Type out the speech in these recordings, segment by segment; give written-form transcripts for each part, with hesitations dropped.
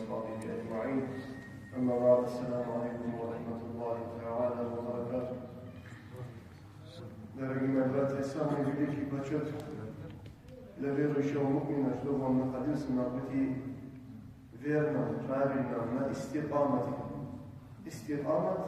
وأصحابه أجمعين. أما بعد، السلام عليكم ورحمة الله تعالى وبركاته. Дорогие мои братья, самый великий почет для верующего му'мина, чтобы он находился на пути верном, правильном, на истикамате. Истикамат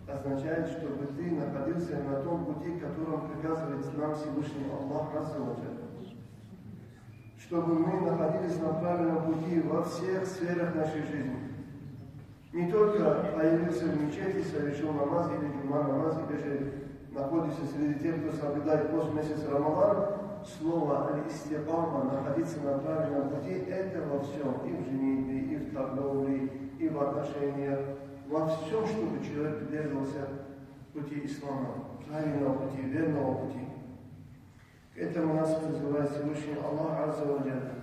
означает, чтобы ты находился на том пути, которым приказывает нам Всевышний Аллах Азза ва Джалля. Чтобы мы находились на правильном пути во всех сферах нашей жизни. Не только появился в мечети, совершил намаз или джума намаз, или же находится среди тех, кто соблюдает пост месяца Рамадан. Слово аль-истикама, находиться на правильном пути, это во всем, и в женитьбе, и в торговле, и в отношениях, во всем, чтобы человек придерживался пути ислама, правильного пути, верного пути. К этому нас призывает Всевышний Аллах Азза ва Джалля.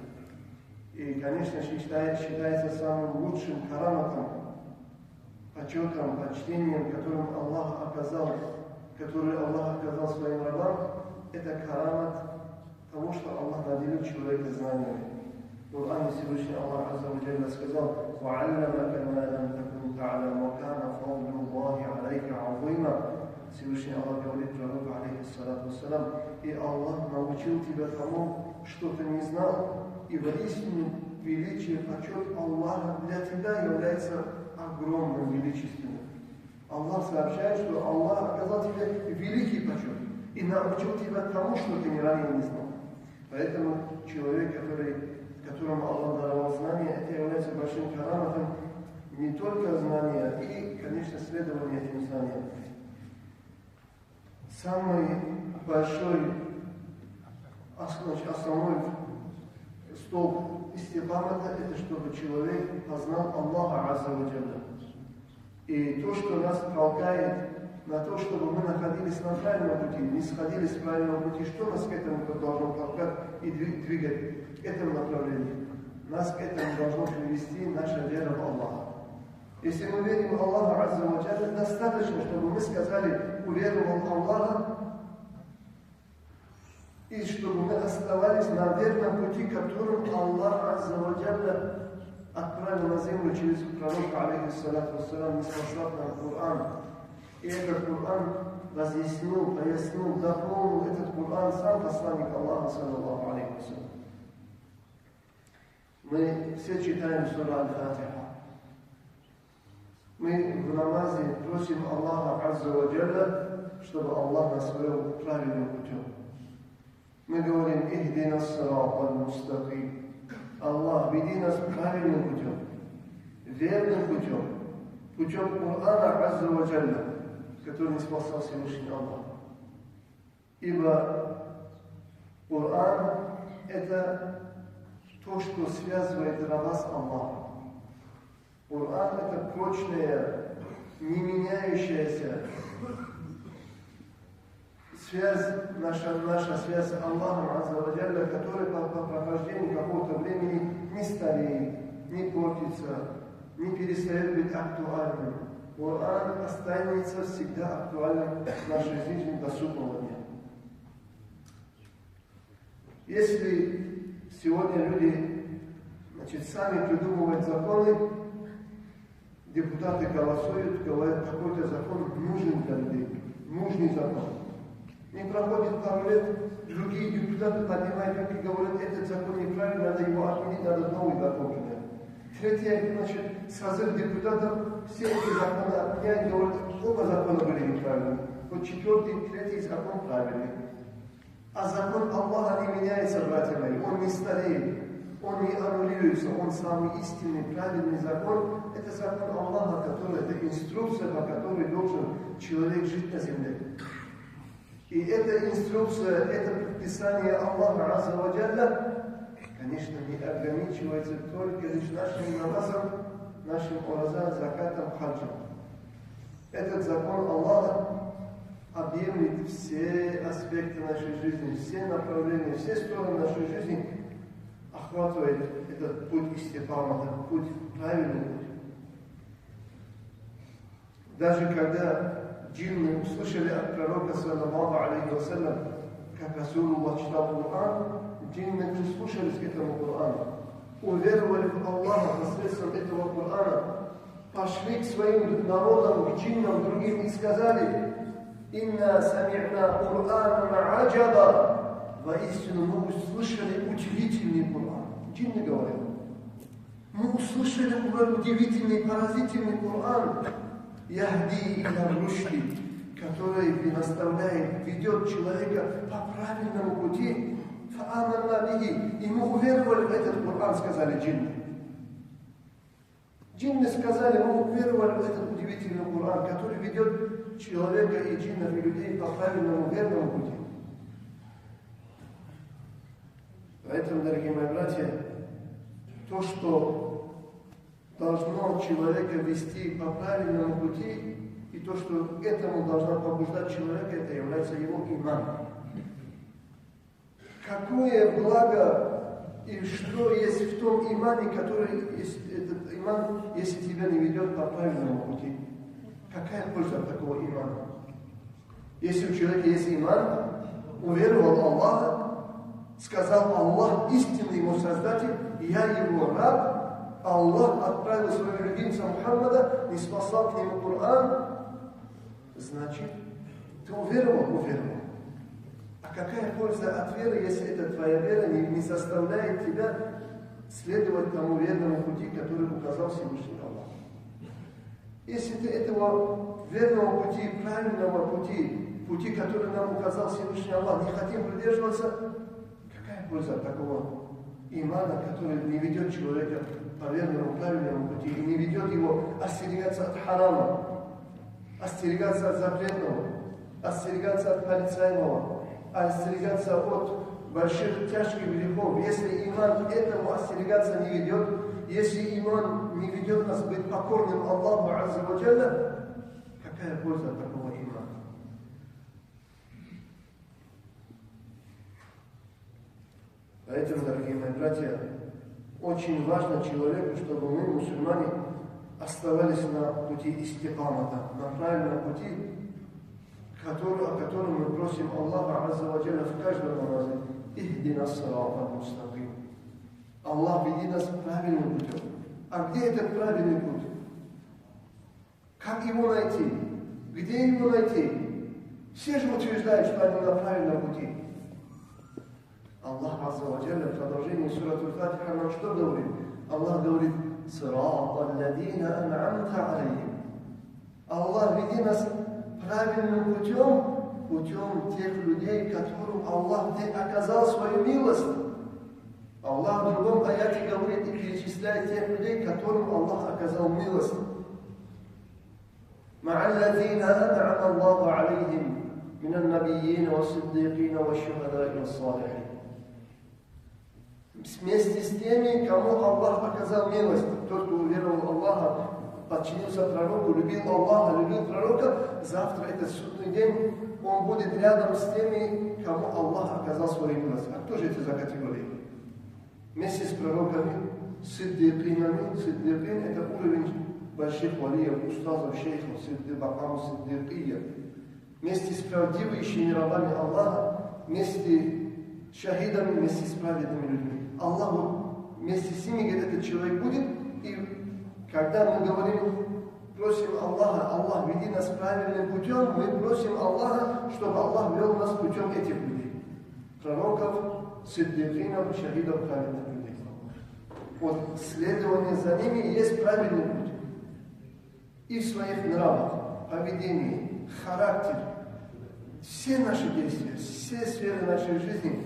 И, конечно, считается самым лучшим караматом, почетом, почтением, который Аллах оказал своим рабам, это карамат того, что Аллах наделил человека знаниями. В Коране Всевышний Аллах Азза ва Джалля сказал: «Ва'алламака ма лам такун та'лам, ва кана фадлуллахи алейка азима». Всевышний Аллах говорит пророку, алейхиссалату вассалам: «И Аллах научил тебя тому, что ты не знал, и воистину величие, почет Аллаха для тебя является огромным, величественным». Аллах сообщает, что Аллах оказал тебе великий почет и научил тебя тому, что ты ранее не знал. Поэтому человек, которому Аллах даровал знания, это является большим караматом не только знания, и, конечно, следование этим знаниям. Самый большой, основной столб истикамата — это чтобы человек познал Аллаха Азза ва Джалля. И то, что нас толкает на то, чтобы мы находились на правильном пути, не сходили с правильного пути, что нас к этому должно толкать и двигать в этом направлении? Нас к этому должно привести наша вера в Аллаха. Если мы верим в Аллаха Азза ва Джалля, достаточно, чтобы мы сказали: уверовал в Аллаха, и чтобы мы оставались на верном пути, которым Аллах Азза ва Джалля отправил на землю через пророка, алейхиссалату вассалам, ниспослав нам Коран. И этот Коран разъяснил, пояснил, дополнил этот Коран сам посланник Аллаха, саллаллаху алейхи вассалям. Мы все читаем суру Аль-Фатиха. Мы в намазе просим Аллаха Азза ва Джалля, чтобы Аллах нас вел правильным путем. Мы говорим: «Ихдина ссирата аль-мустаким». Аллах, веди нас правильным путем, верным путем, путем Корана Азза ва Джалля, который ниспослал Всевышний Аллах. Ибо Коран — это то, что связывает раба с Аллахом. Коран — это прочная, не меняющаяся связь, наша связь с Аллахом Азза ва Джалля, которая по прохождении какого-то времени не стареет, не портится, не перестает быть актуальным. Коран останется всегда актуальным в нашей жизни до судного дня. Если сегодня люди, сами придумывают законы, депутаты голосуют, говорят, какой-то закон нужен для людей, нужный закон. Не проходит пару лет, другие депутаты поднимают руки и говорят: этот закон неправильный, надо его отменить, надо новый закон принять. Третий, созыв депутатов все эти законы отменяют и говорят: оба закона были неправильными. Вот четвертый, третий закон правильный. А закон Аллаха не меняется, братья мои, он не стареет, он не аннулируется, он самый истинный, правильный закон. Это закон Аллаха, это инструкция, по которой должен человек жить на земле. И эта инструкция, это предписание Аллаха Азза ва Джалля, конечно, не ограничивается только лишь нашим намазом, нашим ураза, закатом, хаджем. Этот закон Аллаха объемлет все аспекты нашей жизни, все направления, все стороны нашей жизни, охватывает этот путь истикамата, путь, правильный путь. Даже когда джинны услышали от пророка, саллаллаху алейхи вассалям, как Расулуллах читал Коран, джинны прислушались к этому Корану. уверовали в Аллаха посредством этого Корана, пошли к своим народам, к джиннам, другим и сказали: «Инна сами'на Кур'аном аджаба». Воистину мы услышали удивительный Коран. Джинны говорят: мы услышали удивительный, поразительный Коран. Яхди иля рушди, который наставляет, ведет человека по правильному пути. Фа'аманна бихи. И мы уверовали в этот Коран, сказали джинны. Джинны сказали: мы уверовали в этот удивительный Коран, который ведет человека и джиннов и людей по правильному, верному пути. Поэтому, дорогие мои братья, то, что должно человека вести по правильному пути, и то, что этому должно побуждать человека, это является его иман. Какое благо и что есть в том имане, который этот иман, если тебя не ведет по правильному пути? Какая польза от такого имана? Если у человека есть иман, уверовал Аллаха, сказал: Аллах истинный его создатель, я его раб, Аллах отправил своего любимца Мухаммада и спасал к нему Коран, значит, ты уверовал? Уверовал. А какая польза от веры, если эта твоя вера не заставляет тебя следовать тому верному пути, который указал Всевышний Аллах? Если ты этого верного пути, правильного пути, который нам указал Всевышний Аллах, не хотим придерживаться, какая польза от такого имана, который не ведет человека по верному, правильному пути, и не ведет его остерегаться от харама, остерегаться от запретного, остерегаться от порицаемого, остерегаться от больших, тяжких грехов. Если иман этому остерегаться не ведет, если иман не ведет нас быть покорным Аллаху Азза ва Джалля, какая польза от такого имана? Поэтому, дорогие мои братья, очень важно человеку, чтобы мы, мусульмане, оставались на пути истикамата, на правильном пути, о котором мы просим Аллаха Азза ва Джалля в каждом намазе. Ихдина сирата мустаким. Аллах, веди нас правильным путем. А где этот правильный путь? Как его найти? Где его найти? Все же утверждают, что они на правильном пути. Аллах Азза ва Джалля в продолжении сурат Аль-Фатиха нам что говорит? Аллах говорит: «Сирата алладина ан'амта алейхим». Аллах, веди нас правильным путем тех людей, которым Аллах оказал свою милость. Аллах в другом аяте говорит и перечисляет тех людей, которым Аллах оказал милость. مع الذين أنعم الله عليهم من النبيين والصديقين والشهداء والصالحين. Вместе с теми, кому Аллах оказал милость, тот, кто уверовал в Аллаха, подчинился пророку, любил Аллаха, любил пророка, завтра, этот судный день, он будет рядом с теми, кому Аллах оказал свою милость. А кто же это за категория? Вместе с пророками, сиддикинами. Сиддикин – это уровень больших валиев, устазов, шейхов, сиддибакам, сиддикия. Вместе с правдивыми рабами Аллаха, вместе с шахидами, вместе с праведными людьми. Аллах вместе с ними, говорит, этот человек будет, и когда мы говорим, просим Аллаха: Аллах, веди нас правильным путем, мы просим Аллаха, чтобы Аллах вел нас путем этих людей. Пророков, сиддикинов, шахидов, праведных людей. Вот следование за ними есть правильный путь. И в своих нравах, поведении, характере, все наши действия, все сферы нашей жизни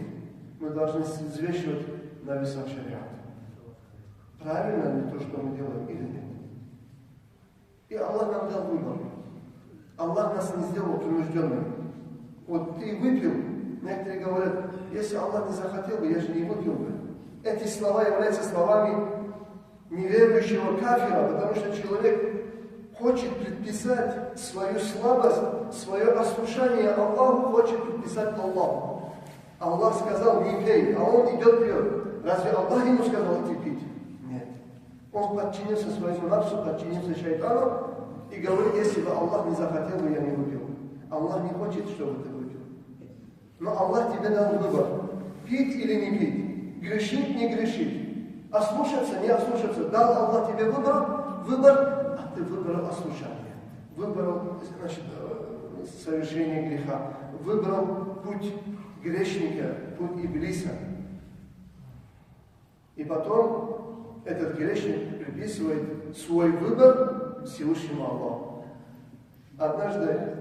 мы должны взвешивать на весах шариата. Правильно ли то, что мы делаем, или нет? И Аллах нам дал выбор. Аллах нас не сделал принужденными. Вот ты выпил, некоторые говорят: если Аллах не захотел бы, я же не выпил бы. Эти слова являются словами неверующего кафира, потому что человек хочет предписать свою слабость, свое ослушание Аллаху, хочет предписать Аллаху. Аллах сказал: не пей, а он идет пьет. Разве Аллах ему сказал идти пить? Нет. Он подчинился своему нафсу, подчинился шайтану и говорит: если бы Аллах не захотел бы, я не выпил. Аллах не хочет, чтобы ты выпил. Но Аллах тебе дал выбор: пить или не пить, грешить, не грешить. Ослушаться, не ослушаться. Дал Аллах тебе выбор, а ты выбрал ослушание. Выбрал, значит, совершение греха. Выбрал путь грешника, путь Иблиса. И потом этот грешник приписывает свой выбор Всевышнему Аллаху. Однажды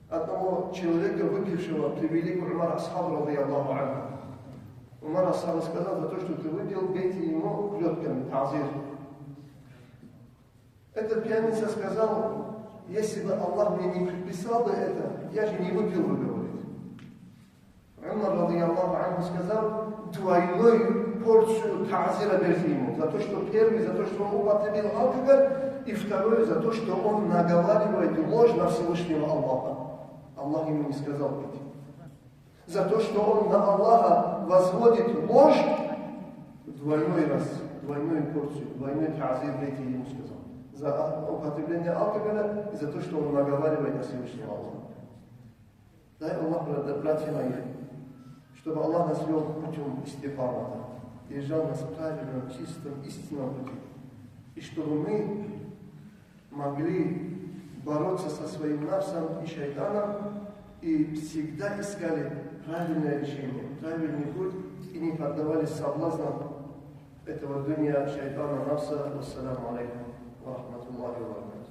одного человека, выпившего, привели к Умару Асхабу, радийаллаху анху. Умар Асхабу сказал: за то, что ты выпил, бейте ему плетками, тазир. Этот пьяница сказал: если бы Аллах мне не предписал бы это, я же не выпил бы, говорит. Умар, радийаллаху анху, сказал: двойную порцию тазира берите ему. За то, что первый, за то, что он употребил алкоголь, и второе, за то, что он наговаривает ложь на Всевышнего Аллаха. Аллах ему не сказал пить. За то, что он на Аллаха возводит ложь, двойной раз, двойную порцию, двойной тазир дайте ему сказал. За употребление алкоголя и за то, что он наговаривает на Всевышнего Аллаха. Дай Аллах, братья мои, чтобы Аллах нас вел путем истикамата, держал нас в правильном, чистом, истинном пути. И чтобы мы могли бороться со своим нафсом и шайтаном и всегда искали правильное решение, правильный путь и не поддавались соблазнам этого дунья, шайтана, нафса. Ассаламу алейкум ва рахматуллахи ва баракатуху.